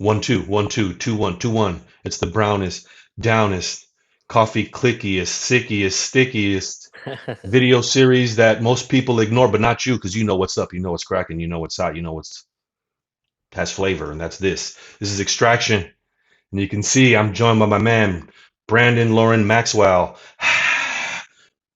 1 2 1 2 2 1 2 1. It's the brownest, downest, coffee clickiest, sickiest, stickiest video series that most people ignore, but not you, because you know what's up, you know what's cracking, you know what's hot, you know what's has flavor, and that's this. This is Extraction, and you can see I'm joined by my man Brandon Loran Maxwell.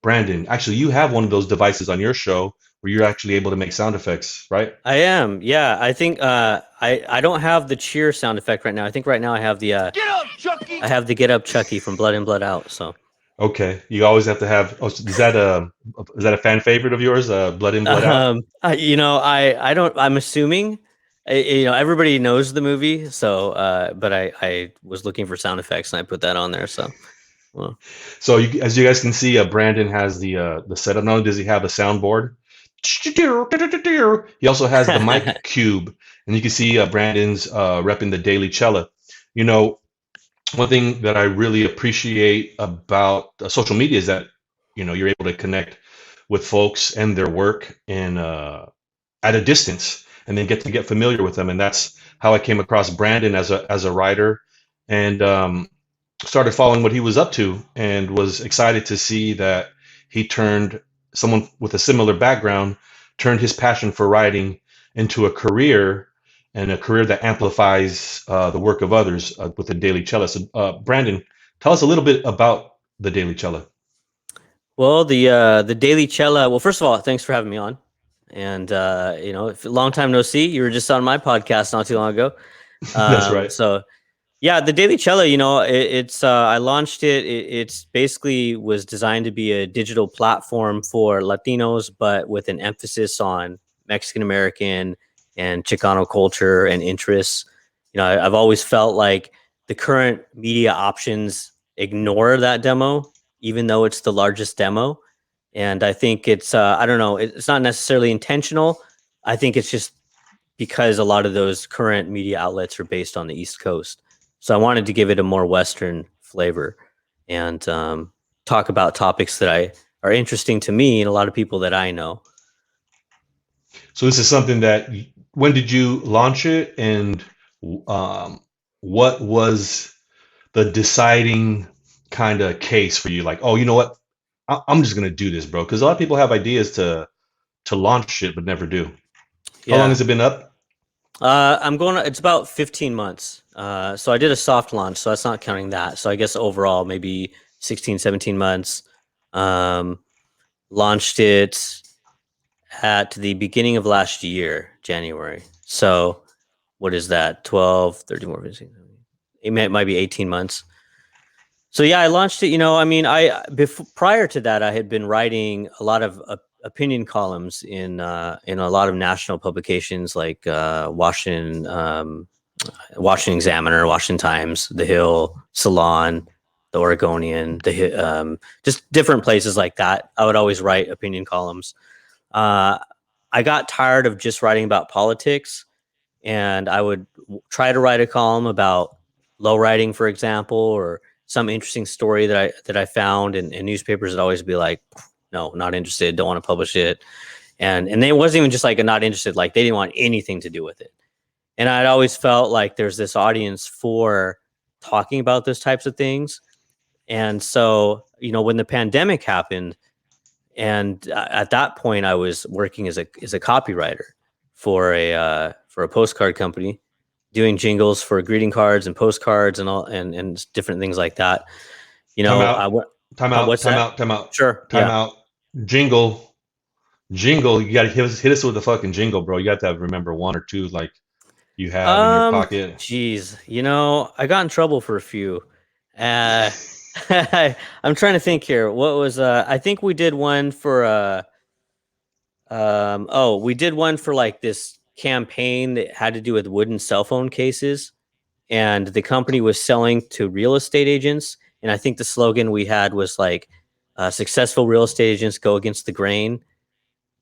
Brandon, actually, you have one of those devices on your show where you're actually able to make sound effects, right? I am. Yeah, I think I don't have the cheer sound effect right now. I think right now Get up, Chucky! I have the get up Chucky from Blood In Blood Out. So Okay, you always have to have. Oh, so is that a fan favorite of yours? Blood in, blood out. I don't. I'm assuming everybody knows the movie. So but I was looking for sound effects and I put that on there. So well, So as you guys can see, Brandon has the setup. Not only does he have a soundboard, he also has the mic cube, and you can see Brandon's repping the Daily Chela. You know, one thing that I really appreciate about social media is that you're able to connect with folks and their work and at a distance, and then get familiar with them. And that's how I came across Brandon as a writer, and started following what he was up to, and was excited to see that he turned someone with a similar background turned his passion for writing into a career, and a career that amplifies the work of others with the Daily Chela. So, Brandon, tell us a little bit about the Daily Chela. well, the Daily Chela. Well, first of all, thanks for having me on. And long time no see. You were just on my podcast not too long ago. That's right. So yeah, the Daily Chela, it's I launched it. It's basically was designed to be a digital platform for Latinos, but with an emphasis on Mexican American and Chicano culture and interests. I've always felt like the current media options ignore that demo, even though it's the largest demo. And I think it's I don't know, it's not necessarily intentional. I think it's just because a lot of those current media outlets are based on the East Coast. So I wanted to give it a more Western flavor and talk about topics that are interesting to me and a lot of people that I know. So this is something that, when did you launch it, and um, what was the deciding kind of case for you? Like, oh, you know what? I'm just gonna do this, bro. Because a lot of people have ideas to launch shit but never do. How long Yeah. has it been up? It's about 15 months. So I did a soft launch, so that's not counting that. So I guess overall, maybe 16, 17 months. Um, Launched it at the beginning of last year, January. So what is that? 12, 13, more, 15, it might be 18 months. So yeah, I launched it. Prior to that, I had been writing a lot of opinion columns in a lot of national publications like Washington Examiner, Washington Times, The Hill, Salon, The Oregonian, just different places like that. I would always write opinion columns. I got tired of just writing about politics, and I would try to write a column about low riding, for example, or some interesting story that I found, and newspapers would always be like, no, not interested, don't want to publish it. And it wasn't even just like a not interested, like they didn't want anything to do with it. And I'd always felt like there's this audience for talking about those types of things. And so, when the pandemic happened, and at that point I was working as a copywriter for a postcard company, doing jingles for greeting cards and postcards and all and different things like that. Time out. I went. Time out. What's Time that? out. Time out. Sure. Time Yeah. out. Jingle. Jingle. You gotta hit us with a fucking jingle, bro. You got to remember one or two like you have in your pocket. Geez, I got in trouble for a few. Uh, I'm trying to think here. What was I think we did one for we did one for like this campaign that had to do with wooden cell phone cases, and the company was selling to real estate agents, and I think the slogan we had was like successful real estate agents go against the grain.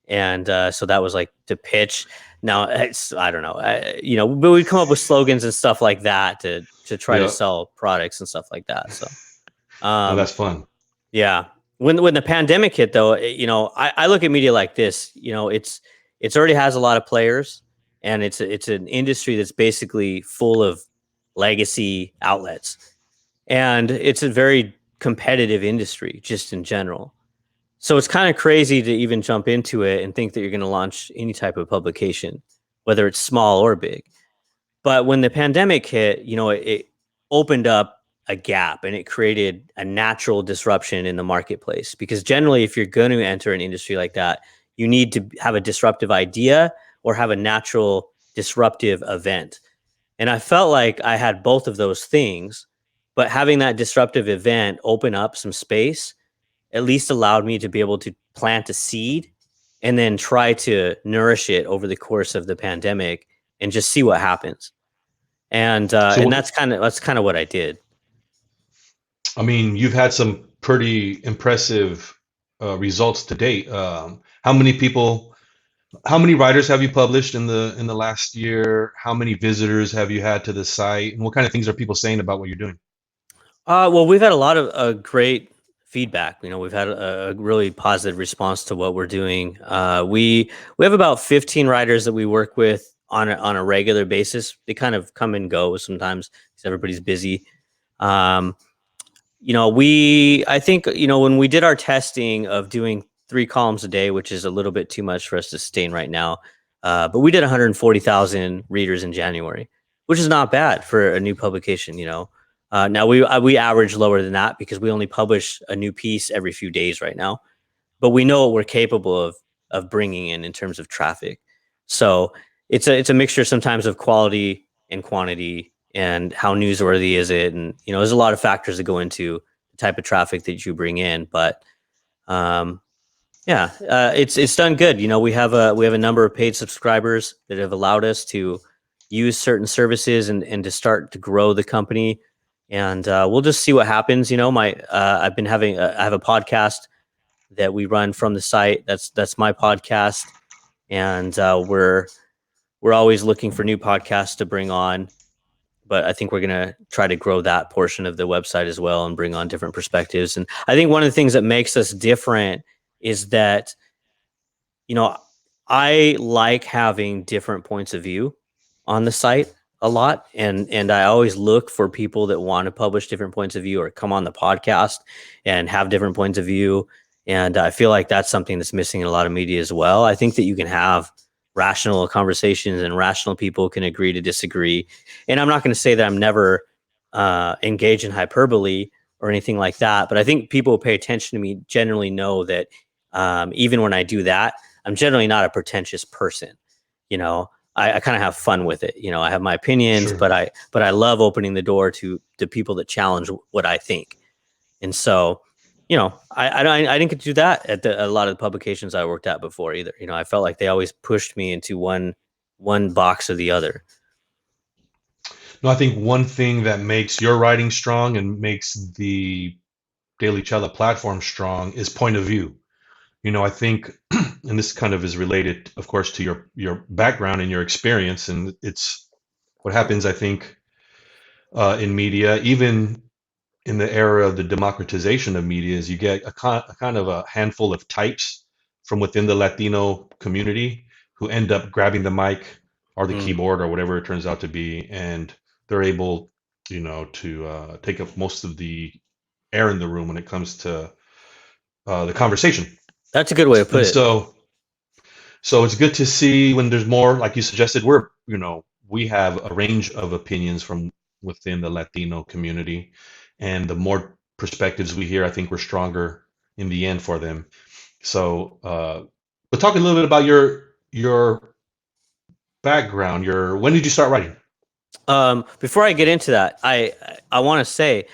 And so that was like to pitch. Now I don't know, but we come up with slogans and stuff like that to try to Yeah. sell products and stuff like that. So Oh, um, that's fun. yeah, when the pandemic hit, though, I look at media like this. It's already has a lot of players, and it's an industry that's basically full of legacy outlets. And it's a very competitive industry just in general. So it's kind of crazy to even jump into it and think that you're going to launch any type of publication, whether it's small or big. But when the pandemic hit, it opened up a gap and it created a natural disruption in the marketplace. Because generally, if you're going to enter an industry like that, you need to have a disruptive idea or have a natural disruptive event. And I felt like I had both of those things, but having that disruptive event open up some space at least allowed me to be able to plant a seed and then try to nourish it over the course of the pandemic and just see what happens. And So, that's kind of what I did. I mean, you've had some pretty impressive results to date. How many writers have you published in the last year? How many visitors have you had to the site? And what kind of things are people saying about what you're doing? Well, we've had a lot of great feedback. We've had a really positive response to what we're doing. We have about 15 writers that we work with on a regular basis. They kind of come and go sometimes because everybody's busy. Um, I think, when we did our testing of doing 3 columns a day, which is a little bit too much for us to sustain right now. But we did 140,000 readers in January, which is not bad for a new publication. Now we average lower than that because we only publish a new piece every few days right now, but we know what we're capable of bringing in terms of traffic. So it's a mixture sometimes of quality and quantity and how newsworthy is it, and there's a lot of factors that go into the type of traffic that you bring in, but yeah, it's done good. We have a number of paid subscribers that have allowed us to use certain services and to start to grow the company. And we'll just see what happens. I have a podcast that we run from the site. That's my podcast, and we're always looking for new podcasts to bring on. But I think we're gonna try to grow that portion of the website as well and bring on different perspectives. And I think one of the things that makes us different is that I like having different points of view on the site a lot, and I always look for people that want to publish different points of view or come on the podcast and have different points of view. And I feel like that's something that's missing in a lot of media as well. I think that you can have rational conversations and rational people can agree to disagree. And I'm not going to say that I'm never engaged in hyperbole or anything like that, but I think people who pay attention to me generally know that even when I do that, I'm generally not a pretentious person. I kind of have fun with it. I have my opinions, Sure. but I love opening the door to people that challenge what I think. And so, I didn't get to do that at a lot of the publications I worked at before either. I felt like they always pushed me into one box or the other. No, I think one thing that makes your writing strong and makes the Daily Chela platform strong is point of view. I think, and this kind of is related, of course, to your background and your experience, and it's what happens, I think, in media, even in the era of the democratization of media, is you get a kind of a handful of types from within the Latino community who end up grabbing the mic or the keyboard or whatever it turns out to be, and they're able, to take up most of the air in the room when it comes to the conversation. That's a good way to put And it. so it's good to see when there's more, like you suggested, we have a range of opinions from within the Latino community, and the more perspectives we hear, I think we're stronger in the end for them. So, but talk a little bit about your background. When did you start writing? Before I get into that, I want to say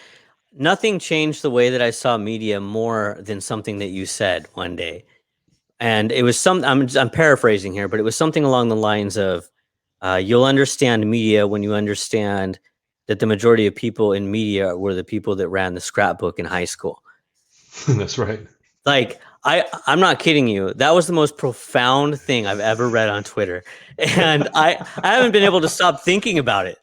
nothing changed the way that I saw media more than something that you said one day. And it was I'm paraphrasing here, but it was something along the lines of, you'll understand media when you understand that the majority of people in media were the people that ran the scrapbook in high school. That's right. Like, I'm not kidding you. That was the most profound thing I've ever read on Twitter. And I haven't been able to stop thinking about it.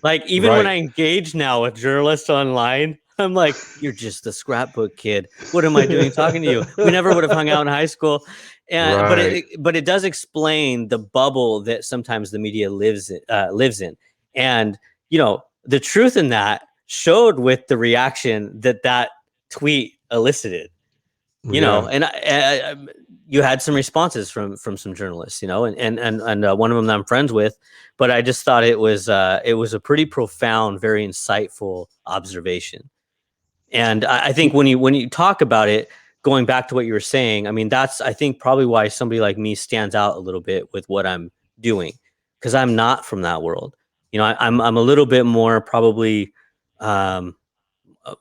Like, even when Right. I engage now with journalists online, I'm like, you're just the scrapbook kid. What am I doing talking to you? We never would have hung out in high school. And Right. but it does explain the bubble that sometimes the media lives in. And the truth in that showed with the reaction that tweet elicited, Yeah. and you had some responses from some journalists, and one of them that I'm friends with, but I just thought it was a pretty profound, very insightful observation. And I think when you talk about it, going back to what you were saying, I mean, that's, I think, probably why somebody like me stands out a little bit with what I'm doing, because I'm not from that world. I'm a little bit more probably, um,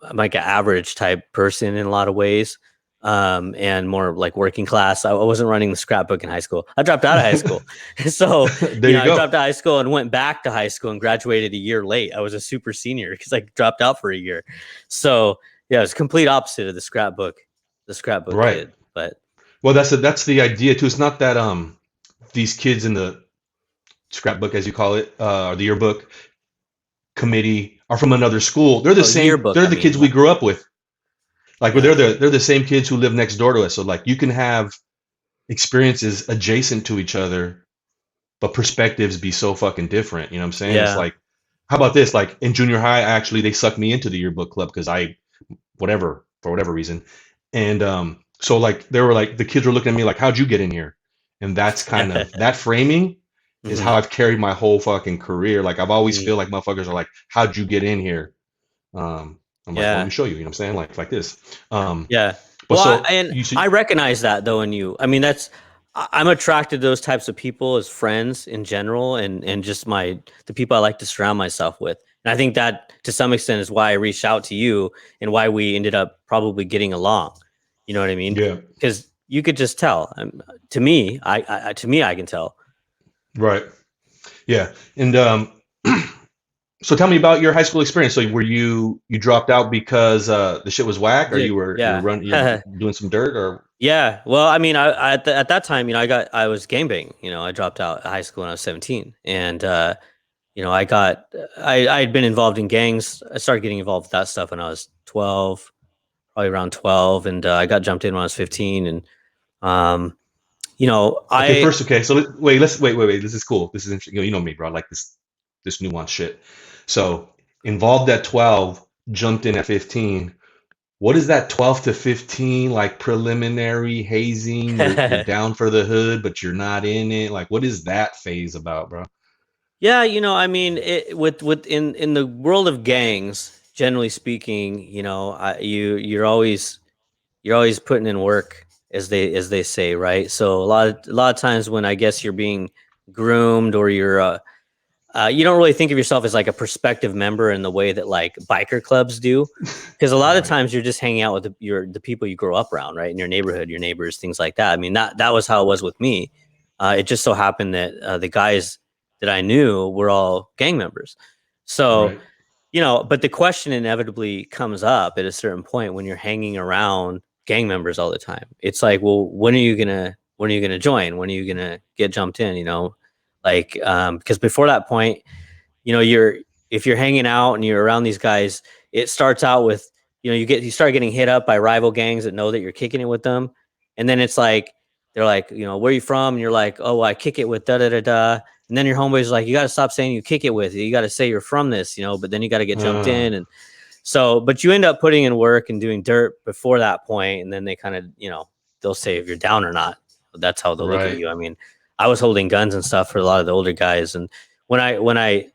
I'm like an average type person in a lot of ways, and more like working class. I wasn't running the scrapbook in high school. I dropped out of high school. So, There you I go. dropped out of high school and went back to high school and graduated a year late. I was a super senior because I dropped out for a year. So, yeah, it's complete opposite of the scrapbook Right. kid. But Well, that's the idea too. It's not that these kids in the scrapbook, as you call it, or the yearbook committee are from another school. They're the same. yearbook, They're I the mean, kids we yeah, grew up with. Like, yeah, they're the same kids who live next door to us. So like, you can have experiences adjacent to each other, but perspectives be so fucking different. You know what I'm saying? It's yeah. like, how about this? Like in junior high, actually, they sucked me into the yearbook club because for whatever reason, and so like they were like the kids were looking at me like, how'd you get in here? And that's kind of that framing is Hmm. how I've carried my whole fucking career. Like I've always Hmm. feel like motherfuckers are like, how'd you get in here? I'm like, well, let Yeah. me show you. You know what I'm saying? Like this. Um, Yeah. but Well, so and you see, I recognize that though in you. I mean, I'm attracted to those types of people as friends in general, and just the people I like to surround myself with. And I think that to some extent is why I reached out to you and why we ended up probably getting along. You know what I mean? yeah, Because you could just tell. To me, to me, I can tell. right, yeah, and so tell me about your high school experience. So were you dropped out because the shit was whack, or Did you're yeah. doing some dirt, or Yeah, well, I mean, at that time, I was gangbang. I dropped out of high school when I was 17, and I had been involved in gangs. I started getting involved with that stuff when I was 12, probably around 12, and I got jumped in when I was 15, and um, okay, I first, okay, so wait. This is cool. This is interesting. You know me, bro. I like this nuanced shit. So involved at 12, jumped in at 15. What is that 12 to 15 like preliminary hazing? You're down for the hood, but you're not in it. Like, what is that phase about, bro? yeah, I mean, with in the world of gangs, generally speaking, you're always putting in work, as they say, right? So a lot of times when I guess you're being groomed, or you don't really think of yourself as like a prospective member in the way that like biker clubs do, because a lot of Right, times you're just hanging out with the people you grow up around, right, in your neighborhood, your neighbors, things like that. I mean, that was how it was with me. It just so happened that the guys that I knew were all gang members. So, right. but the question inevitably comes up at a certain point when you're hanging around gang members all the time. It's like, well, when are you gonna join? When are you gonna get jumped in? Like, because before that point, you're if you're hanging out and you're around these guys, it starts out with, you start getting hit up by rival gangs that know that you're kicking it with them, and then it's like they're like, where are you from? And you're like, oh, I kick it with da da da da. And then your homeboy's like, you got to stop saying you kick it with. You got to say you're from this, but then you got to get jumped Uh, in, and so, but you end up putting in work and doing dirt before that point, and then they kind of, they'll say if you're down or not. That's how they'll look at right. you. I mean, I was holding guns and stuff for a lot of the older guys, and when I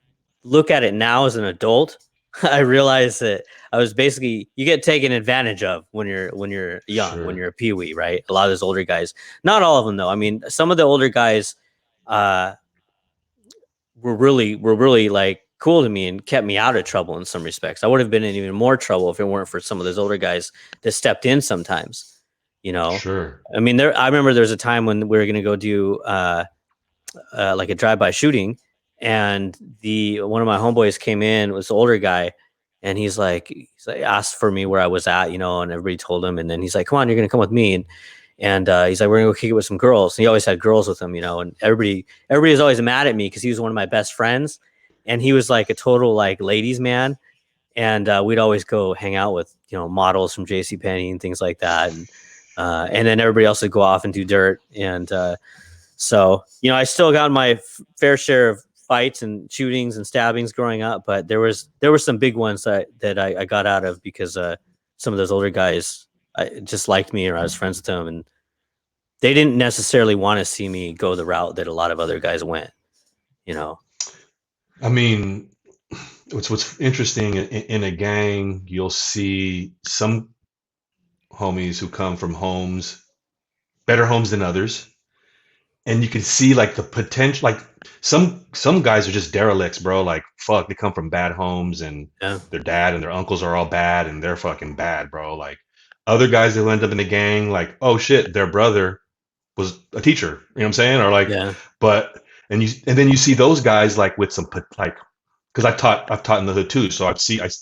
look at it now as an adult, I realize that I was basically, you get taken advantage of when you're young, when Sure. you're a peewee, right? A lot of those older guys, not all of them though. I mean, some of the older guys uh, were really like cool to me and kept me out of trouble in some respects. I would have been in even more trouble if it weren't for some of those older guys that stepped in sometimes. You know, Sure. I mean, I remember there was a time when we were going to go do like a drive-by shooting, and the one of my homeboys came in, was the older guy, and he's like asked for me where I was at, and everybody told him, and then he's like, come on, you're gonna come with me, and he's like, we're gonna go kick it with some girls. And he always had girls with him, and everybody was always mad at me because he was one of my best friends, and he was like a total like ladies man, and we'd always go hang out with models from JC Penney and things like that, and then everybody else would go off and do dirt, and so, I still got my fair share of fights and shootings and stabbings growing up, but there were some big ones that I got out of because some of those older guys just liked me or I was friends with them, and they didn't necessarily want to see me go the route that a lot of other guys went. You know. I mean, what's interesting in a gang, you'll see some homies who come from homes, better homes than others, and you can see like the potential. Like some guys are just derelicts, bro. Like fuck, they come from bad homes, and Yeah. their dad and their uncles are all bad, and they're fucking bad, bro. Like other guys that end up in the gang, like oh shit, their brother was a teacher. You know what I'm saying? Or like, Yeah. but and then you see those guys like with some like, because I've taught in the hood too, so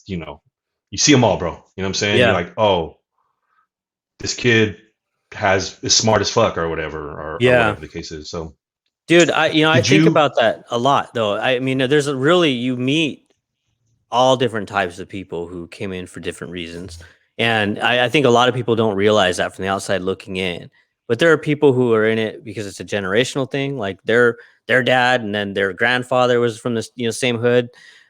you know, you see them all, bro. You know what I'm saying? You're Yeah. like, oh, this kid is smart as fuck or whatever, or Yeah. whatever the case is. So Dude, I did think you? about that a lot though. I mean, there's a really you meet all different types of people who came in for different reasons. And I think a lot of people don't realize that from the outside looking in. But there are people who are in it because it's a generational thing, like their dad and then their grandfather was from this same hood.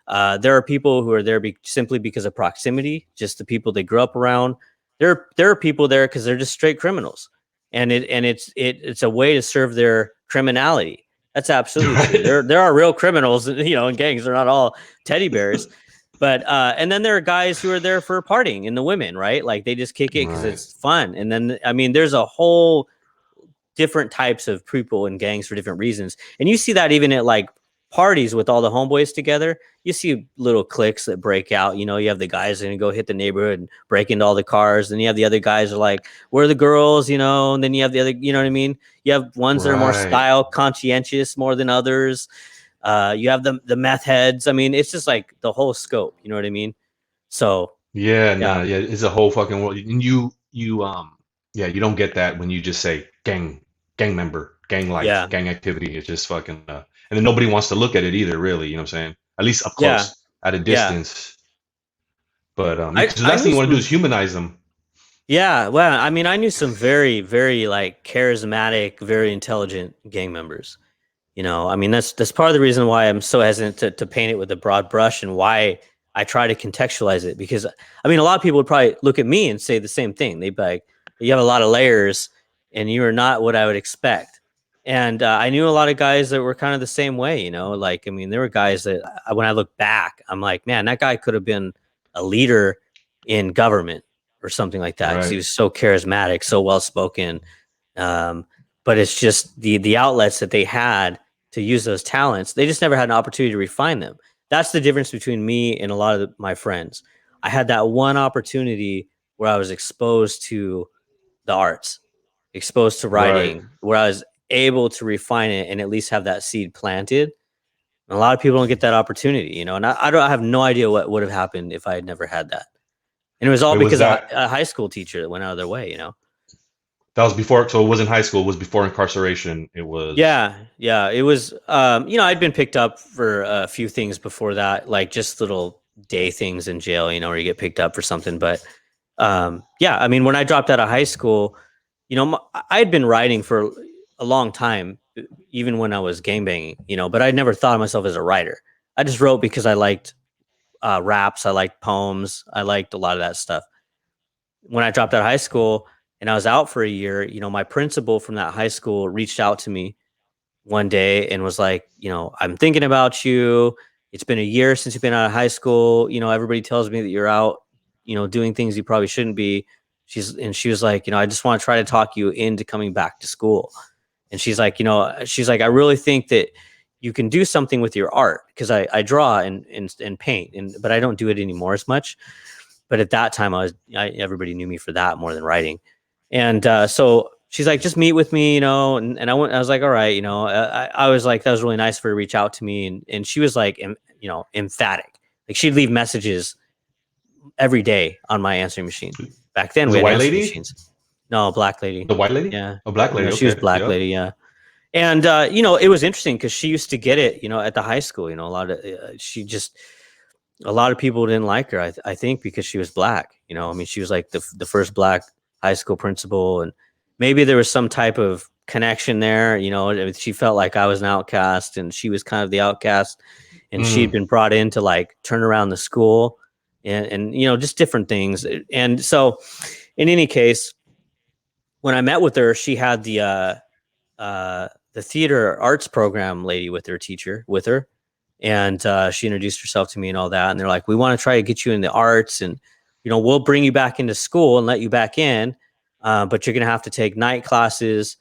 There are people who are there simply because of proximity, just the people they grew up around. There are people there because they're just straight criminals, and it's a way to serve their criminality. That's absolutely true. Right. There are real criminals, in gangs. They're not all teddy bears. But and then there are guys who are there for partying and the women, right? Like they just kick it because Right. it's fun. And then I mean, there's a whole different types of people in gangs for different reasons. And you see that even at like parties with all the homeboys together. You see little cliques that break out. You have the guys that are gonna go hit the neighborhood and break into all the cars. Then you have the other guys who are like, where are the girls, and then you have the other, you know what I mean? You have ones that are more Right. style conscientious more than others. You have the meth heads. I mean, it's just like the whole scope. You know what I mean? So Yeah. yeah, No. Yeah. It's a whole fucking world, and yeah, you don't get that when you just say gang member, gang life, yeah, gang activity. It's just fucking, and then nobody wants to look at it either, really. You know what I'm saying? At least up yeah, close, at a yeah. distance. But I because the I last thing knew you want to do some. is humanize them. Yeah, well, I mean, I knew some very, very like charismatic, very intelligent gang members. I mean, that's part of the reason why I'm so hesitant to paint it with a broad brush and why I try to contextualize it. Because I mean, a lot of people would probably look at me and say the same thing. They'd be like, "You have a lot of layers, and you are not what I would expect." And I knew a lot of guys that were kind of the same way. Like I mean, there were guys that when I look back, I'm like, man, that guy could have been a leader in government or something like that because he Right. was so charismatic, so well spoken. Um, but it's just the outlets that they had to use those talents. They just never had an opportunity to refine them. That's the difference between me and a lot of my friends. I had that one opportunity where I was exposed to the arts, exposed to Right. writing, where I was able to refine it and at least have that seed planted. And a lot of people don't get that opportunity, and I don't I have no idea what would have happened if I had never had that. And it was all It was because of that a high school teacher that went out of their way. that was before. So it wasn't high school. It was before incarceration. It was Yeah, yeah. It was I'd been picked up for a few things before that, like just little day things in jail, where you get picked up for something. But yeah, I mean, when I dropped out of high school, I had been writing for a long time, even when I was gangbanging, but I never thought of myself as a writer. I just wrote because I liked raps, I liked poems, I liked a lot of that stuff. When I dropped out of high school and I was out for a year, my principal from that high school reached out to me one day and was like, I'm thinking about you. It's been a year since you've been out of high school. Everybody tells me that you're out, doing things you probably shouldn't be. She was like, I just want to try to talk you into coming back to school. And she's like, I really think that you can do something with your art because I draw and paint, but I don't do it anymore as much. But at that time, everybody knew me for that more than writing. And so she's like, just meet with me, and I went, I was like, all right, I was like, that was really nice for her to reach out to me. And she was like, emphatic. Like she'd leave messages every day on my answering machine. Back then was we a had white answering lady. machines. No, black lady. The white lady. Yeah. A black lady. She was Okay. black Yep. lady. Yeah. And, it was interesting because she used to get it, at the high school, a lot of, a lot of people didn't like her. I think because she was black, I mean, she was like the first black high school principal. And maybe there was some type of connection there. You know, she felt like I was an outcast and she was kind of the outcast, and she'd been brought in to like turn around the school and you know, just different things. And so in any case, when I met with her, she had the theater arts program lady with her, and she introduced herself to me and all that. And they're like, we want to try to get you in the arts, and you know, we'll bring you back into school and let you back in, but you're gonna have to take night classes.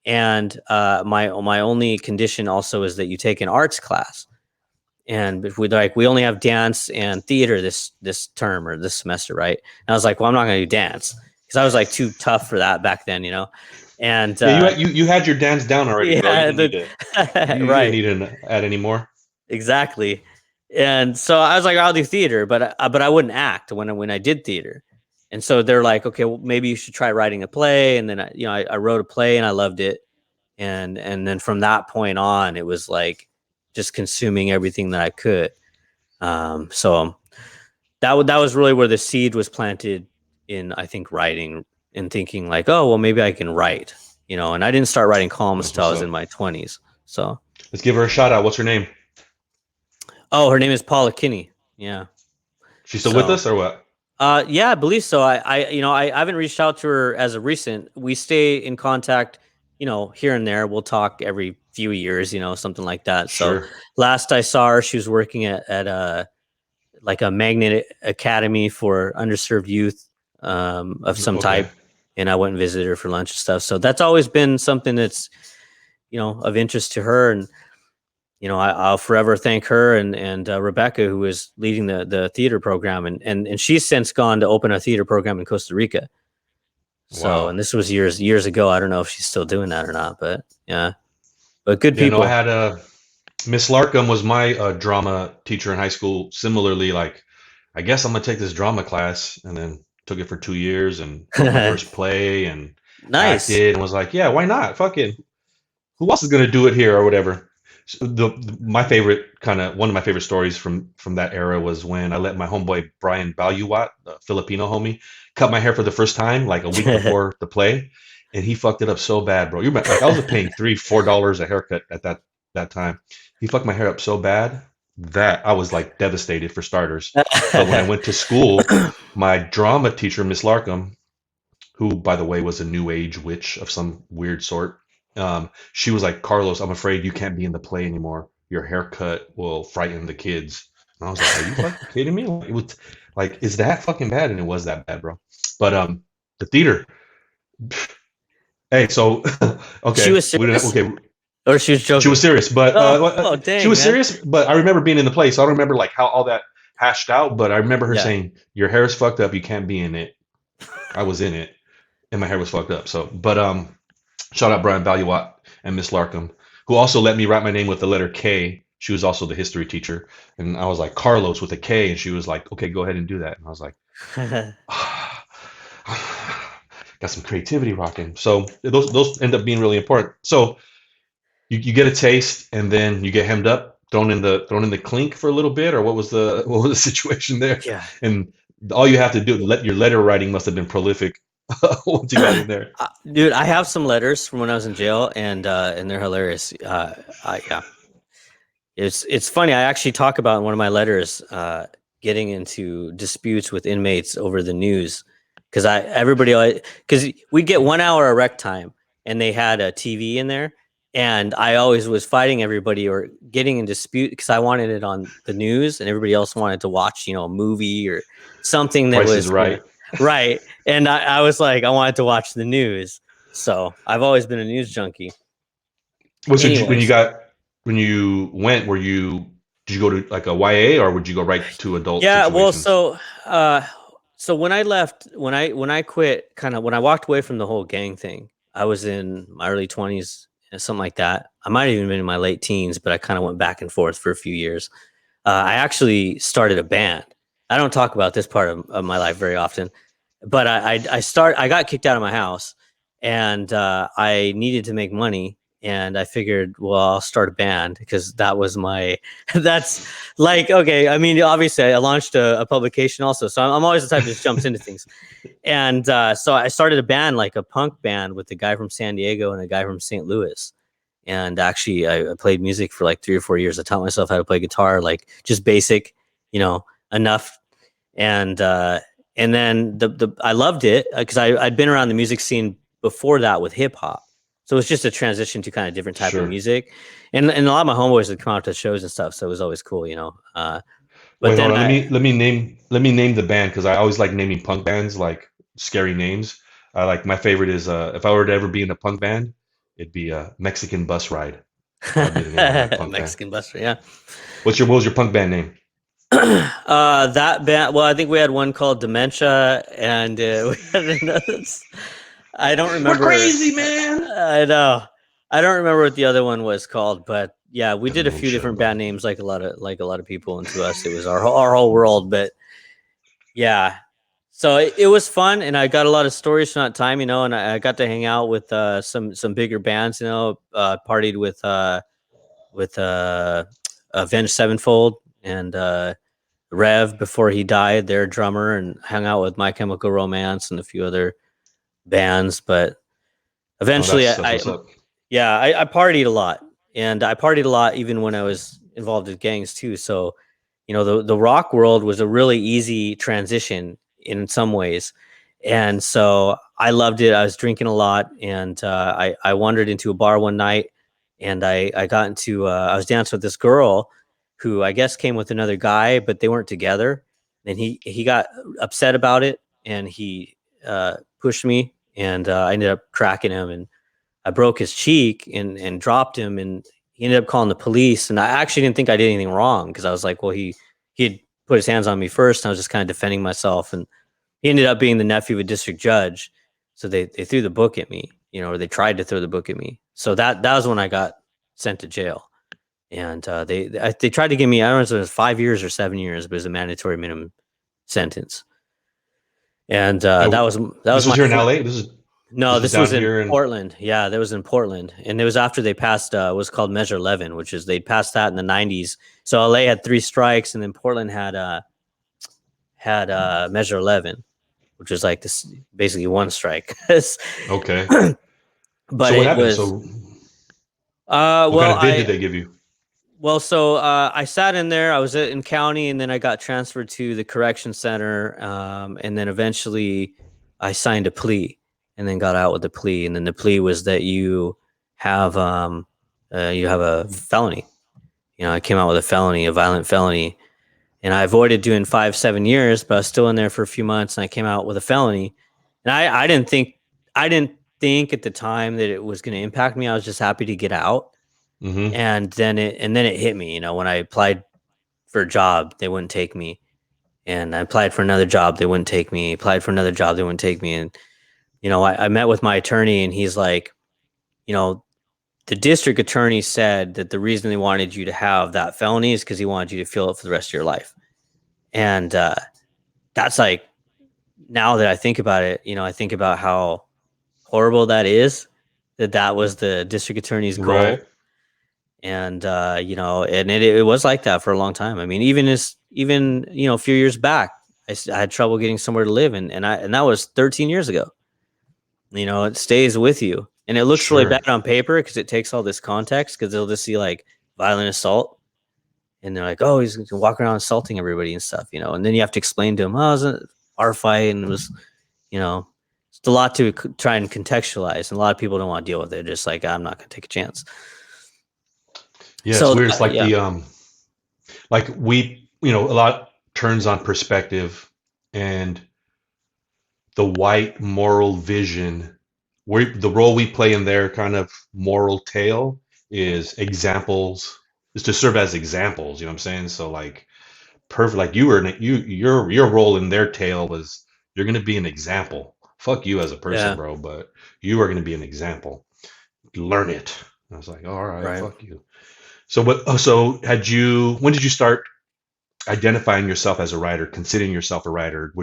And my only condition also is that you take an arts class. And if we only have dance and theater this term or this semester, right? And I was like, well, I'm not gonna do dance because I was like too tough for that back then, you know. And Yeah, you had your dance down already, bro. You yeah, didn't need to you didn't right, need to add any more. exactly. And so I was like, I'll do theater, but I wouldn't act when I did theater. And so they're like, okay, well, maybe you should try writing a play. And then I wrote a play and I loved it. And then from that point on, it was like just consuming everything that I could. So that was really where the seed was planted in, I think, writing and thinking like, oh, well, maybe I can write, you know. And I didn't start writing columns That's till I what's was up. in my 20s. So, Let's give her a shout out. What's her name? oh, her name is Paula Kinney. Yeah. She's still with So, us or what? yeah, I believe so. I haven't reached out to her as of recent. We stay in contact, you know, here and there. We'll talk every few years, you know, something like that. So Sure. last I saw her, she was working at a like a magnet academy for underserved youth, of some Okay. type. And I went and visited her for lunch and stuff. So that's always been something that's, you know, of interest to her. And you know, I'll forever thank her and Rebecca, who is leading the theater program, and she's since gone to open a theater program in Costa Rica. So, Wow. and this was years ago. I don't know if she's still doing that or not, but yeah, but good Yeah, no, I people. had Miss Larkham was my drama teacher in high school. Similarly, like, I guess I'm gonna take this drama class, and then took it for 2 years and wrote my first play and Nice. acted and was like, yeah, why not? Fucking, who else is gonna do it here or whatever? So my favorite one of my favorite stories from that era was when I let my homeboy Brian Baluwat, the Filipino homie, cut my hair for the first time like a week before the play, and he fucked it up so bad, bro. Like I was paying $3-4 a haircut at that time. He fucked my hair up so bad that I was like devastated for starters. But when I went to school, my drama teacher, Miss Larkham, who by the way was a new age witch of some weird sort, she was like, Carlos, I'm afraid you can't be in the play anymore. Your haircut will frighten the kids. And I was like, are you fucking kidding me? Like, it was like, is that fucking bad? And it was that bad, bro. But the theater. Hey, so She okay, was we didn't. serious, Okay, or she was she was joking. serious, but Oh, she dang, was man. serious. But I remember being in the play, so I don't remember like how all that hashed out. But I remember her Yeah. saying, "Your hair is fucked up. You can't be in it." I was in it, and my hair was fucked up. So, but shout out Brian Valuat and Miss Larkham, who also let me write my name with the letter K. She was also the history teacher, and I was like Carlos with a K, and she was like, "Okay, go ahead and do that." And I was like, got some creativity rocking. So those end up being really important. So you get a taste, and then you get hemmed up, thrown in the clink for a little bit, or what was the situation there? Yeah. And all you have to do, your letter writing must have been prolific once you got in there. Dude, I have some letters from when I was in jail, and they're hilarious. Yeah, it's funny. I actually talk about in one of my letters getting into disputes with inmates over the news because because we get 1 hour of rec time, and they had a TV in there, and I always was fighting everybody or getting in dispute because I wanted it on the news, and everybody else wanted to watch, you know, a movie or something that Price is was, you know, right. right. And I was like, I wanted to watch the news, so I've always been a news junkie. Anyways, When you went, did you go to like a YA or would you go right to adult yeah, well, situations? so when I left, when I quit, kind of when I walked away from the whole gang thing, I was in my early 20s, something like that. I might have even been in my late teens, but I kind of went back and forth for a few years. I actually started a band. I don't talk about this part of my life very often, but I got kicked out of my house, and I needed to make money, and I figured, well, I'll start a band because that was my. That's like okay. I mean, obviously, I launched a publication also, so I'm always the type that just jumps into things. And so I started a band, like a punk band, with a guy from San Diego and a guy from St. Louis. And actually, I played music for like 3 or 4 years. I taught myself how to play guitar, like just basic, enough. And and then the I loved it because I'd been around the music scene before that with hip hop. So it was just a transition to kind of different type of Sure. music, and a lot of my homeboys would come out to shows and stuff. So it was always cool. But Wait, hold then on. Let me name the band because I always like naming punk bands like scary names. I like my favorite is if I were to ever be in a punk band, it'd be a Mexican Bus Ride. That would be the name of my punk band. Mexican Buster, yeah. What was your punk band name? That band. Well, I think we had one called Dementia, and we had another. I don't We're remember. crazy, man. I know. I don't remember what the other one was called, but yeah, we did a few Dementia, different but band names, like a lot of people, and to us, it was our whole world. But yeah, so it was fun, and I got a lot of stories from that time, and I got to hang out with some bigger bands, partied with Avenged Sevenfold and Rev before he died, their drummer, and hung out with My Chemical Romance and a few other bands. But oh, eventually, that's what's up. yeah, I partied a lot, and I partied a lot even when I was involved with gangs too. So, the rock world was a really easy transition in some ways, and so I loved it. I was drinking a lot, and I wandered into a bar one night, and I got into I was dancing with this girl who I guess came with another guy, but they weren't together. And he got upset about it, and he pushed me, and I ended up cracking him, and I broke his cheek and dropped him, and he ended up calling the police. And I actually didn't think I did anything wrong because I was like, well, he had put his hands on me first, and I was just kind of defending myself. And he ended up being the nephew of a district judge, so they threw the book at me, or they tried to throw the book at me. So that was when I got sent to jail, and they tried to give me, I don't know if it was 5 years or 7 years, but it was a mandatory minimum sentence. And that Oh, was this was my here in LA. no, This is this was down in here in. Portland. Yeah, that was in Portland, and it was after they passed what's called Measure 11, which is they passed that in the '90s. So LA had 3 strikes, and then Portland had Measure 11, which was like this basically one strike. Okay. But So what it happened? was So what kind well, of bid did they give you? so I sat in there. I was in county, and then I got transferred to the correction center, and then eventually I signed a plea, and then got out with the plea. And then the plea was that you have a felony. I came out with a felony, a violent felony, and I avoided doing 5-7 years, but I was still in there for a few months, and I came out with a felony. And I didn't think at the time that it was going to impact me. I was just happy to get out. Mm-hmm. And then it hit me, when I applied for a job, they wouldn't take me. And I applied for another job, they wouldn't take me. Applied for another job, they wouldn't take me. And, I met with my attorney, and he's like, the district attorney said that the reason they wanted you to have that felony is because he wanted you to feel it for the rest of your life. And that's like, now that I think about it, I think about how horrible that is, that was the district attorney's Right. goal. And and it was like that for a long time. I mean, even a few years back, I had trouble getting somewhere to live, and that was 13 years ago. It stays with you, and it looks really Sure. bad on paper because it takes all this context, because they'll just see like violent assault, and they're like, oh, he's walking around insulting everybody and stuff, and then you have to explain to them, oh, it was our fight, and it was, it's a lot to try and contextualize, and a lot of people don't want to deal with it. Just like, I'm not going to take a chance. Yeah, it's So weird. It's like yeah, a lot turns on perspective and the white moral vision. The role we play in their kind of moral tale is to serve as examples. You know what I'm saying? So like perfect. Like your role in their tale was you're gonna be an example. Fuck you as a person, yeah, bro, but you are gonna be an example. Learn it. And I was like, all right, right. fuck you. So what? Oh, so when did you start identifying yourself as a writer, considering yourself a writer?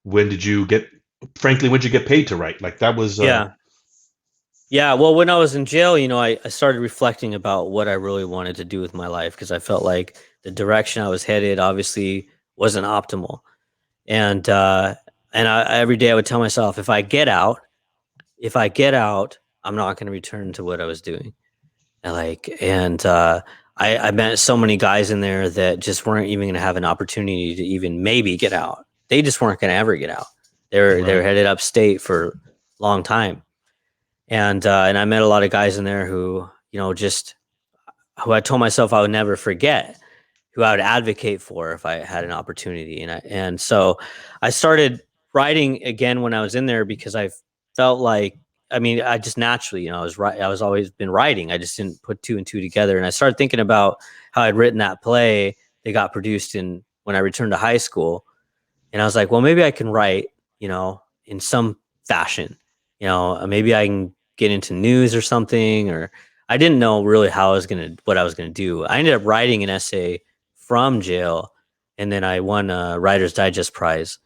When did you get? Frankly, when did you get paid to write? Like that was. Yeah. Yeah, well, when I was in jail, I started reflecting about what I really wanted to do with my life because I felt like the direction I was headed obviously wasn't optimal. And every day I would tell myself, if I get out, I'm not going to return to what I was doing. I met so many guys in there that just weren't even going to have an opportunity to even maybe get out. They just weren't going to ever get out. They were Right. headed upstate for a long time, and I met a lot of guys in there who just who I told myself I would never forget, who I would advocate for if I had an opportunity. And so I started writing again when I was in there because I felt like, I mean, I just naturally, I was always been writing. I just didn't put two and two together. And I started thinking about how I'd written that play that got produced in when I returned to high school. And I was like, well, maybe I can write, in some fashion, maybe I can get into news or something, or I didn't know really what I was going to do. I ended up writing an essay from jail, and then I won a Writer's Digest prize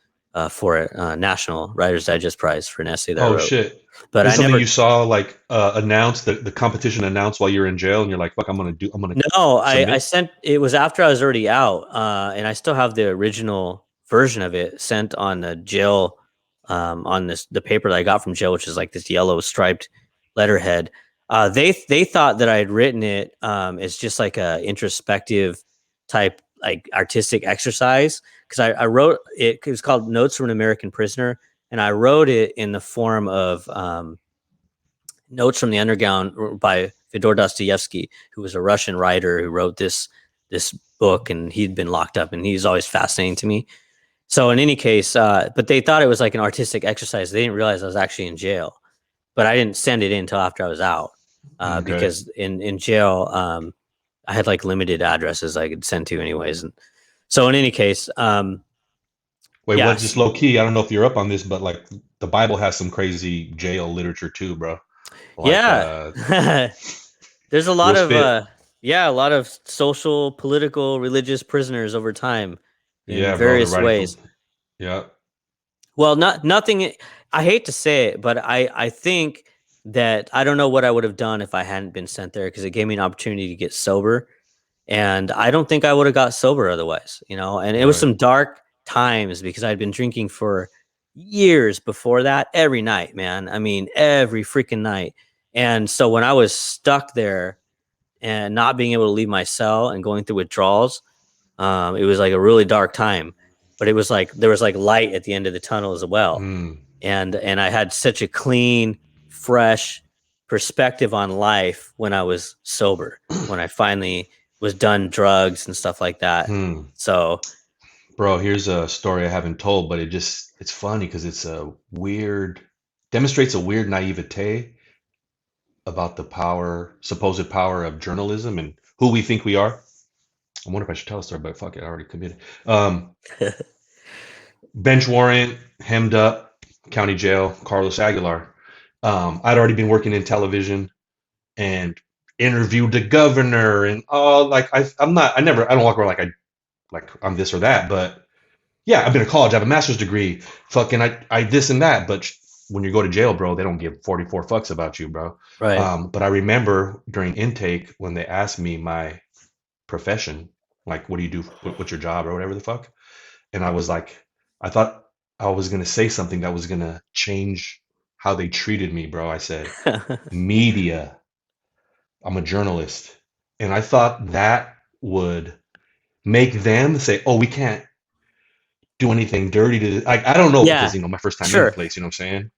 for it, National Writer's Digest prize for an essay that I Oh wrote. shit. But This is I something never, you saw like announced the competition announced while you're in jail and you're like, fuck, I'm gonna no, I submit. sent, it was after I was already out, and I still have the original version of it sent on the jail, on the paper that I got from jail, which is like this yellow striped letterhead. They thought that I had written it as just like a introspective type like artistic exercise because I wrote it. It was called Notes from an American Prisoner, and I wrote it in the form of Notes from the Underground by Fyodor Dostoevsky, who was a Russian writer who wrote this book, and he'd been locked up, and he's always fascinating to me. So in any case, but they thought it was like an artistic exercise. They didn't realize I was actually in jail, but I didn't send it in until after I was out, Okay. because in jail, I had like limited addresses I could send to anyways. And so in any case, Wait, what? yes, Just low key. I don't know if you're up on this, but like the Bible has some crazy jail literature too, bro. Like yeah. There's a lot real of spit. yeah, a lot of social, political, religious prisoners over time in Yeah, bro. They're various writing from. ways. Yeah. Well, not nothing. I hate to say it, but I think that I don't know what I would have done if I hadn't been sent there because it gave me an opportunity to get sober, and I don't think I would have got sober otherwise. And it was Right. some dark times because I'd been drinking for years before that, every night, man. I mean, every freaking night. And so when I was stuck there and not being able to leave my cell and going through withdrawals, it was like a really dark time. But it was like there was like light at the end of the tunnel as well, Mm, and I had such a clean, fresh perspective on life when I was sober. When I finally was done drugs and stuff like that. hmm. So Bro, here's a story I haven't told, but it's funny because it's a weird, demonstrates a weird naivete about the power, supposed power of journalism and who we think we are. I wonder if I should tell a story, but fuck it, I already committed. Um, Bench warrant, hemmed up, county jail, Carlos Aguilar. I'd already been working in television and interviewed the governor and all. Like I don't walk around like I'm this or that, but yeah, I've been to college. I have a master's degree. Fucking, I this and that. But when you go to jail, bro, they don't give 44 fucks about you, bro. right. But I remember during intake when they asked me my profession, like, what do you do? What's your job or whatever the fuck? And I was like, I thought I was gonna say something that was gonna change how they treated me, bro. I said, media. I'm a journalist, and I thought that would make them say, oh, we can't do anything dirty to like I don't know because Yeah, my first time in the sure. place, you know what I'm saying?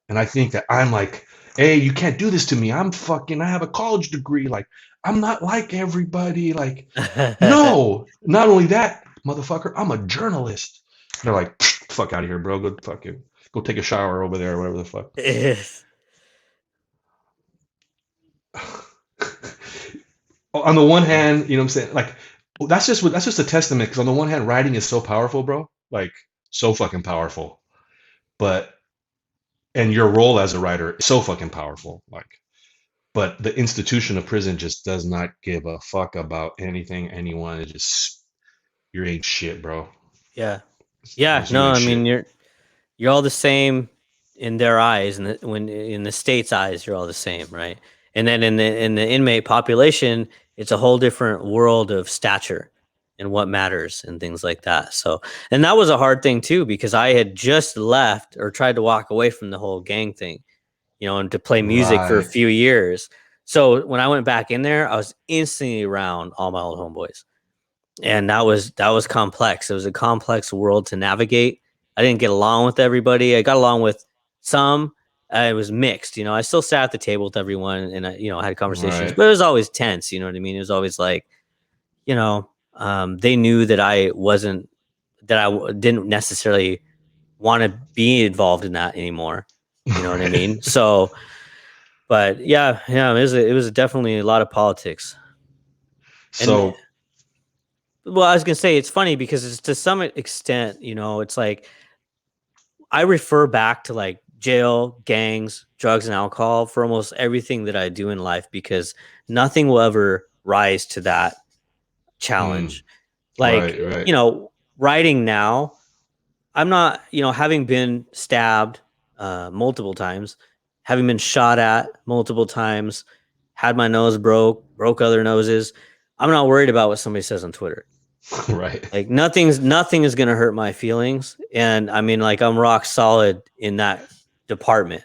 And I think that I'm like, hey, you can't do this to me. I have a college degree. Like, I'm not like everybody. Like, no, not only that, motherfucker, I'm a journalist. They're like, fuck out of here, bro. Go fucking go take a shower over there or whatever the fuck. Yes. On the one hand, you know what I'm saying? Like, that's just a testament because on the one hand, writing is so powerful, bro. Like, so fucking powerful. But and your role as a writer is so fucking powerful. Like, but the institution of prison just does not give a fuck about anything, anyone. It just you ain't shit, bro. Yeah. Yeah. Just No, you ain't I mean shit. you're all the same. in their eyes, and when in the state's eyes, you're all the same, right? And then in the inmate population, it's a whole different world of stature and what matters and things like that. So, and that was a hard thing too, because I had just left or tried to walk away from the whole gang thing, and to play music for a Right. few years. So when I went back in there, I was instantly around all my old homeboys, and that was complex. It was a complex world to navigate. I didn't get along with everybody. I got along with some. It was mixed. I still sat at the table with everyone, and I had conversations, Right. but it was always tense. You know what I mean? It was always like, they knew that I wasn't, didn't necessarily want to be involved in that anymore. You know what I Right. mean? So, but yeah, yeah, it was definitely a lot of politics. And So well, I was gonna say it's funny because it's to some extent, it's like I refer back to like jail, gangs, drugs, and alcohol for almost everything that I do in life because nothing will ever rise to that mm, challenge. Like, right, right. writing now, I'm not, having been stabbed multiple times, having been shot at multiple times, had my nose broke other noses. I'm not worried about what somebody says on Twitter. Right. Like nothing is gonna hurt my feelings, and I mean, like I'm rock solid in that department.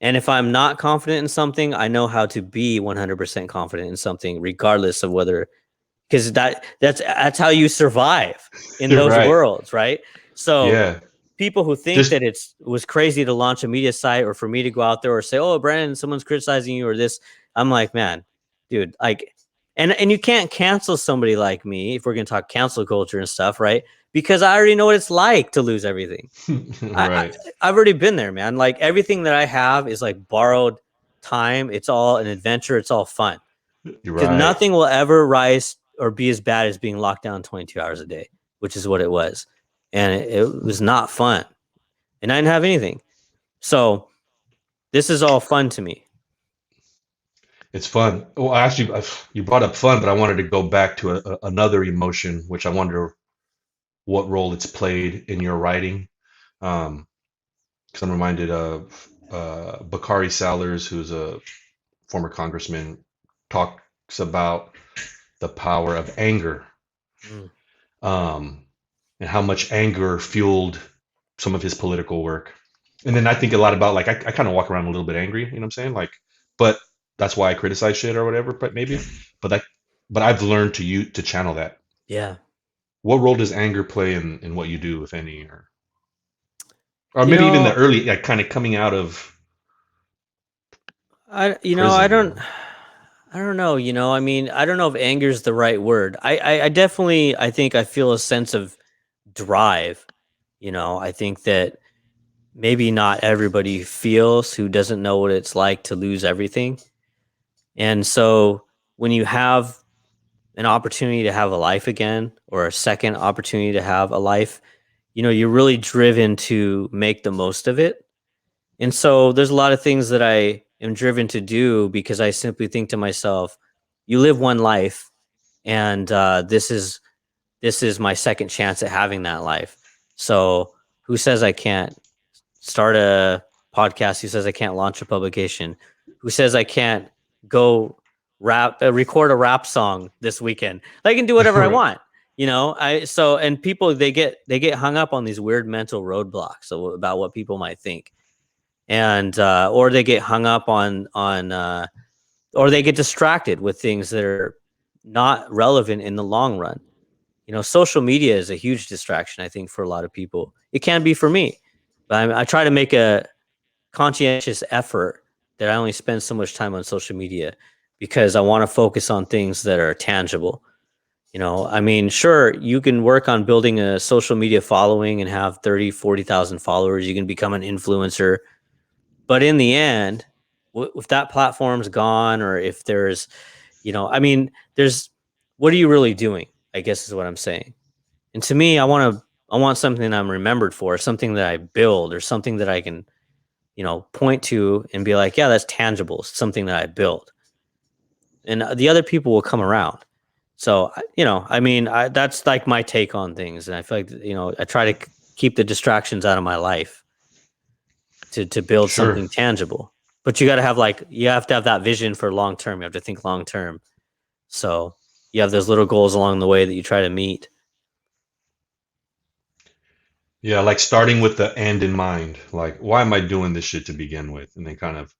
And if I'm not confident in something, I know how to be 100% confident in something, regardless of whether because that's how you survive in those Right. worlds, right? So Yeah. people who think Just that it was crazy to launch a media site or for me to go out there or say, "Oh, Brandon, someone's criticizing you," or this, I'm like, man, dude, like, and you can't cancel somebody like me if we're gonna talk cancel culture and stuff, right? Because I already know what it's like to lose everything. I, I right. I've already been there, man. Like everything that I have is like borrowed time. It's all an adventure. It's all fun You're because right. nothing will ever rise or be as bad as being locked down 22 hours a day, which is what it was, and it was not fun and I didn't have anything. So this is all fun to me. It's fun. Well, actually, you brought up fun, but I wanted to go back to another emotion, which I wonder what role it's played in your writing. Um, because I'm reminded of Bakari Sellers, who's a former congressman, talks about the power of anger, Mm. um, and how much anger fueled some of his political work. And then I think a lot about like I kind of walk around a little bit angry, you know what I'm saying? Like, but that's why I criticize shit or whatever. But maybe, but that, but I've learned to channel that. Yeah. What role does anger play in what you do, if any, or You maybe even the know, early, like kind of coming out of I prison, don't I don't know, I mean, I don't know if anger is the right word. I definitely I think I feel a sense of drive. I think that maybe not everybody feels who doesn't know what it's like to lose everything. And so when you have an opportunity to have a life again or a second opportunity to have a life, you're really driven to make the most of it. And so there's a lot of things that I am driven to do because I simply think to myself, you live one life and this is my second chance at having that life. So who says I can't start a podcast? Who says I can't launch a publication? Who says I can't go record a rap song this weekend? I can do whatever I right? want. And people they get hung up on these weird mental roadblocks about what people might think, and or they get hung up on or they get distracted with things that are not relevant in the long run. Social media is a huge distraction, I think, for a lot of people. It can be for me, but I try to make a conscientious effort that I only spend so much time on social media because I want to focus on things that are tangible. I mean, sure, you can work on building a social media following and have 30, 40,000 followers. You can become an influencer. But in the end, if that platform's gone or if there's, I mean, there's, what are you really doing? I guess is what I'm saying. And to me, I want something that I'm remembered for, something that I build or something that I can, point to and be like, yeah, that's tangible, something that I built. And the other people will come around. So, I mean, that's like my take on things. And I feel like, I try to keep the distractions out of my life. to build Sure. something tangible. But you have to have that vision for long term. You have to think long term. So you have those little goals along the way that you try to meet. Yeah, like starting with the end in mind. Like, why am I doing this shit to begin with? And then kind of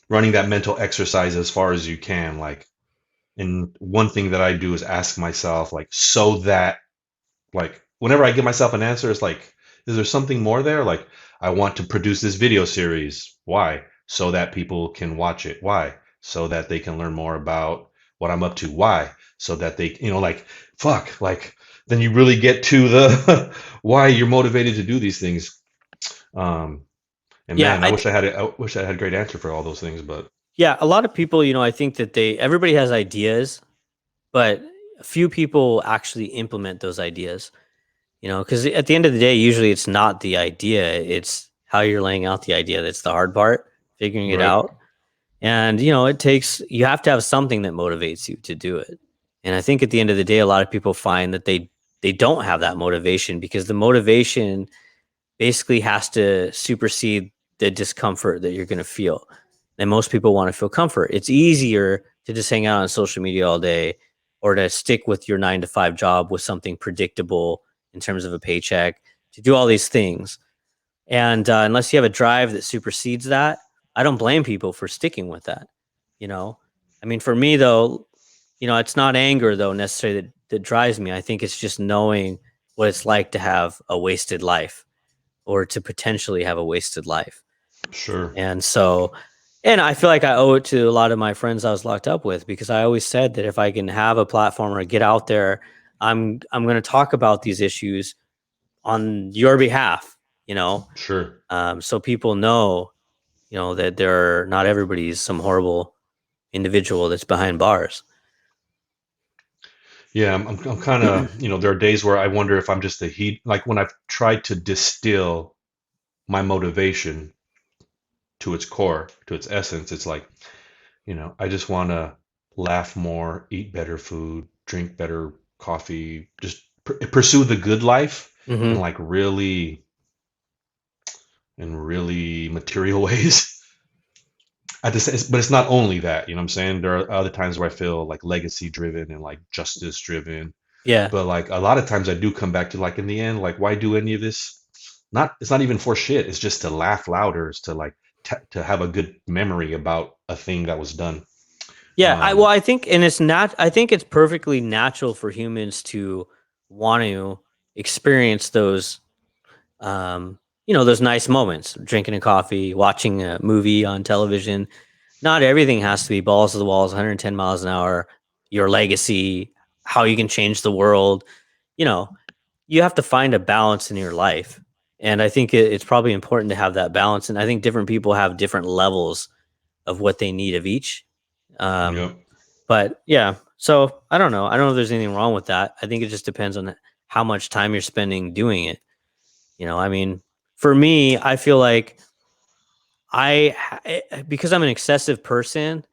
running that mental exercise as far as you can. Like, and one thing that I do is ask myself, like, so that, like, whenever I give myself an answer, it's like, is there something more there? Like, I want to produce this video series. Why? So that people can watch it. Why? So that they can learn more about what I'm up to. Why? So that they, like, fuck, like, then you really get to the why you're motivated to do these things. Um, and Yeah, man, I wish I had a great answer for all those things, but yeah. A lot of people, I think that everybody has ideas, but a few people actually implement those ideas. Because at the end of the day, usually it's not the idea; it's how you're laying out the idea that's the hard part, figuring it right, out. And you have to have something that motivates you to do it. And I think at the end of the day, a lot of people find that they don't have that motivation because the motivation basically has to supersede the discomfort that you're going to feel. And most people want to feel comfort. It's easier to just hang out on social media all day or to stick with your 9 to 5 job with something predictable in terms of a paycheck, to do all these things. And unless you have a drive that supersedes that, I don't blame people for sticking with that. You know, I mean, for me though, it's not anger though necessarily that drives me. I think it's just knowing what it's like to have a wasted life or to potentially have a wasted life. sure, And so, and I feel like I owe it to a lot of my friends I was locked up with because I always said that if I can have a platform or get out there, I'm going to talk about these issues on your behalf, sure. so people know, that not everybody's some horrible individual that's behind bars. Yeah, I'm kind of, there are days where I wonder if I'm just a heat, like when I've tried to distill my motivation to its core, to its essence, it's like, I just want to laugh more, eat better food, drink better coffee, just pursue the good life in Hmm. like really, in really material ways. But it's not only that, you know what I'm saying? There are other times where I feel like legacy driven and like justice driven. Yeah. But like a lot of times I do come back to like in the end, like why do any of this? It's not even for shit. It's just to laugh louder, it's to like to have a good memory about a thing that was done. Yeah. Um, I think, and it's not, I think it's perfectly natural for humans to want to experience those, those nice moments, drinking a coffee, watching a movie on television. Not everything has to be balls to the walls, 110 miles an hour, your legacy, how you can change the world. You know, you have to find a balance in your life. And I think it's probably important to have that balance. And I think different people have different levels of what they need of each. Um, yep, but yeah, so I don't know. I don't know if there's anything wrong with that. I think it just depends on how much time you're spending doing it. I mean, for me, I feel like because I'm an excessive person,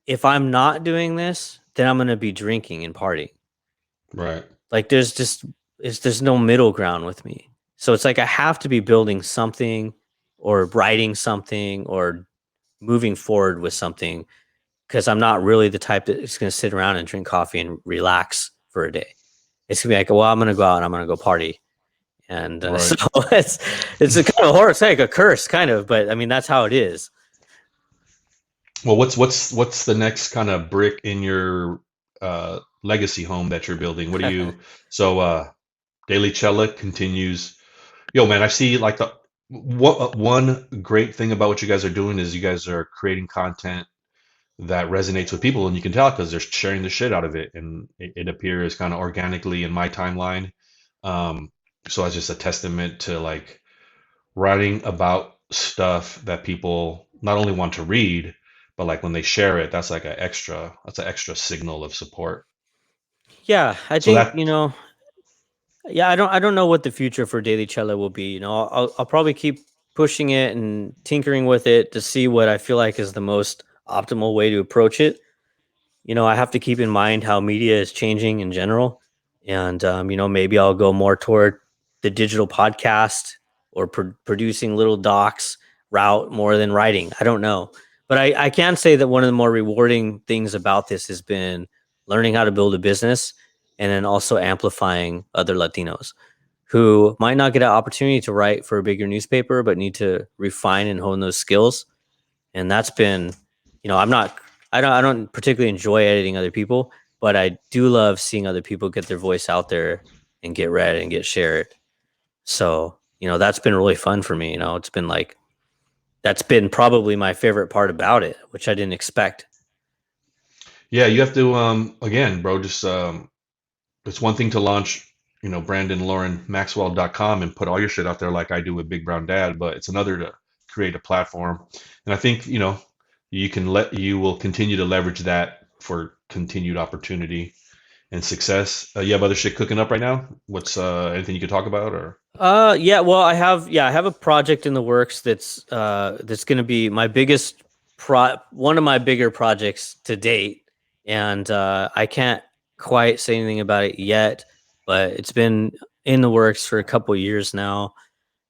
if I'm not doing this, then I'm going to be drinking and partying. right, Like there's no middle ground with me. So it's like I have to be building something or writing something or moving forward with something because I'm not really the type that's going to sit around and drink coffee and relax for a day. It's gonna be like, well, I'm gonna go out and I'm gonna go party, and so right. it's a kind of horror, it's like a curse, kind of, but I mean that's how it is. Well, what's the next kind of brick in your legacy home that you're building? What do you so Daily Chela continues. Yo, man, I see like one great thing about what you guys are doing is you guys are creating content that resonates with people, and you can tell because they're sharing the shit out of it, and it appears kind of organically in my timeline. Um, so it's just a testament to like writing about stuff that people not only want to read, but like when they share it, that's an extra signal of support. Yeah, I So think that yeah, I don't know what the future for Daily Cello will be. I'll probably keep pushing it and tinkering with it to see what I feel like is the most optimal way to approach it. I have to keep in mind how media is changing in general, and maybe I'll go more toward the digital podcast or producing little docs route more than writing. I don't know. But I can say that one of the more rewarding things about this has been learning how to build a business and then also amplifying other Latinos who might not get an opportunity to write for a bigger newspaper, but need to refine and hone those skills. And that's been, I don't particularly enjoy editing other people, but I do love seeing other people get their voice out there and get read and get shared. So, that's been really fun for me. It's been like, that's been probably my favorite part about it, which I didn't expect. Yeah, you have to again, bro, just it's one thing to launch, Brandon Loran Maxwell.com and put all your shit out there like I do with Big Brown Dad, but it's another to create a platform. And I think, you will continue to leverage that for continued opportunity and success. You have other shit cooking up right now? What's anything you could talk about or? Yeah, well, I have a project in the works that's going to be my biggest one of my bigger projects to date, and I can't quite say anything about it yet, but it's been in the works for a couple of years now,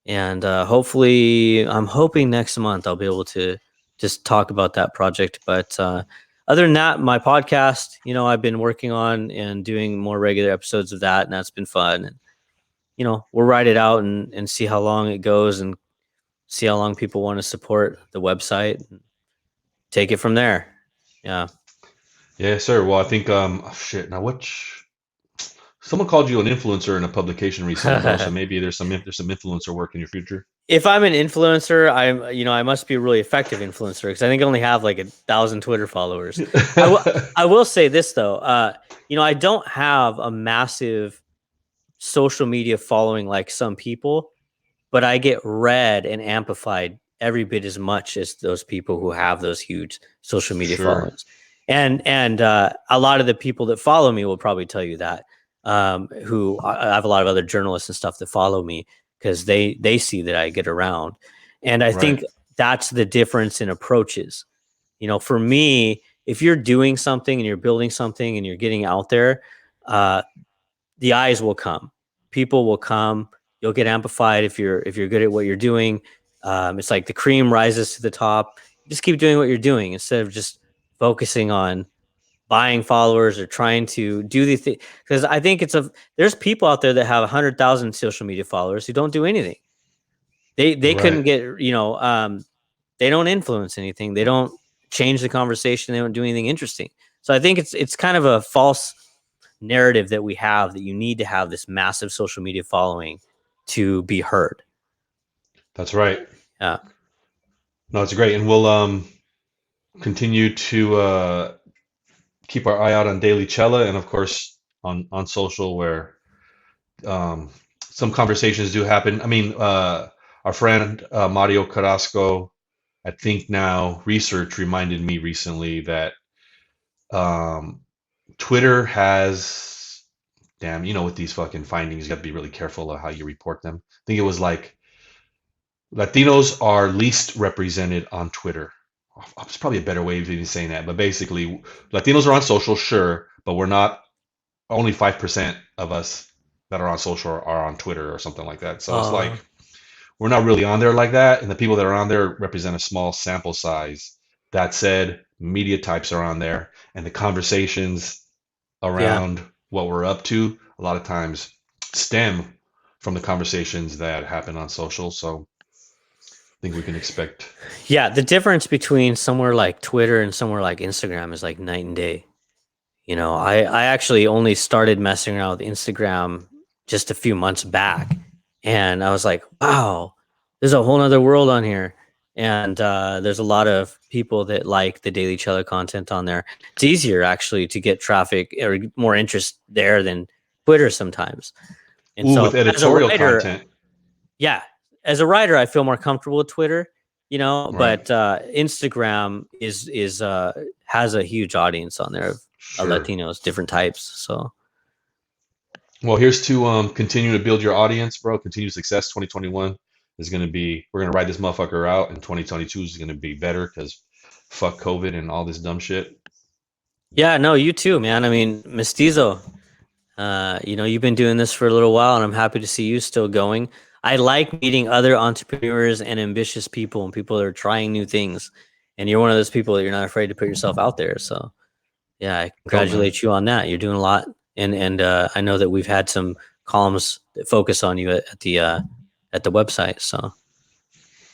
and hopefully, I'm hoping next month I'll be able to just talk about that project. But other than that, my podcast, I've been working on and doing more regular episodes of that, and that's been fun. And we'll write it out and see how long it goes and see how long people want to support the website and take it from there. Yeah. Yeah, sir. Well, I think shit. Now, someone called you an influencer in a publication recently, bro. So maybe there's some influencer work in your future. If I'm an influencer, I must be a really effective influencer because I think I only have like 1,000 Twitter followers. I will say this though, I don't have a massive social media following like some people, but I get read and amplified every bit as much as those people who have those huge social media Sure. followings. And a lot of the people that follow me will probably tell you that. Who I have a lot of other journalists and stuff that follow me because they see that I get around, and I think that's the difference in approaches. For me, if you're doing something and you're building something and you're getting out there, the eyes will come, people will come. You'll get amplified if you're good at what you're doing. It's like the cream rises to the top. Just keep doing what you're doing instead of just focusing on buying followers or trying to do the thing. Because I think there's people out there that have 100,000 social media followers who don't do anything. They couldn't get they don't influence anything. They don't change the conversation. They don't do anything interesting. So I think it's kind of a false narrative that we have that you need to have this massive social media following to be heard. That's right. Yeah. No, it's great, and we'll continue to keep our eye out on Daily Chela, and of course on social where some conversations do happen. I mean, our friend Mario Carrasco at Think Now Research reminded me recently that Twitter has, damn, with these fucking findings, you got to be really careful of how you report them. I think it was like Latinos are least represented on Twitter. It's probably a better way of even saying that, but basically, Latinos are on social, sure, but we're not. Only 5% of us that are on social are on Twitter or something like that. So it's like we're not really on there like that, and the people that are on there represent a small sample size. That said, media types are on there, and the conversations around what we're up to a lot of times stem from the conversations that happen on social. So I think we can expect. Yeah, the difference between somewhere like Twitter and somewhere like Instagram is like night and day. I actually only started messing around with Instagram just a few months back, and I was like, wow, there's a whole nother world on here. And there's a lot of people that like the Daily Chela content on there. It's easier actually to get traffic or more interest there than Twitter sometimes. And so with editorial as a writer, content. yeah, as a writer, I feel more comfortable with Twitter, but Instagram is has a huge audience on there of Latinos, different types. So, well, here's to continue to build your audience, bro. Continue success. 2021 is going to be, we're going to ride this motherfucker out, and 2022 is going to be better because fuck COVID and all this dumb shit. Yeah, no, you too, man. I mean, Mestizo, you've been doing this for a little while, and I'm happy to see you still going. I like meeting other entrepreneurs and ambitious people and people that are trying new things. And you're one of those people that you're not afraid to put yourself out there. So yeah, I Dope, man. congratulate you on that. You're doing a lot. And I know that we've had some columns that focus on you at the website. So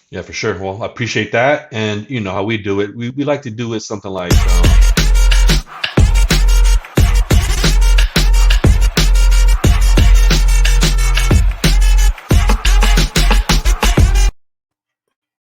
Yeah, for sure. Well, I appreciate that. And you know how we do it. We like to do it something like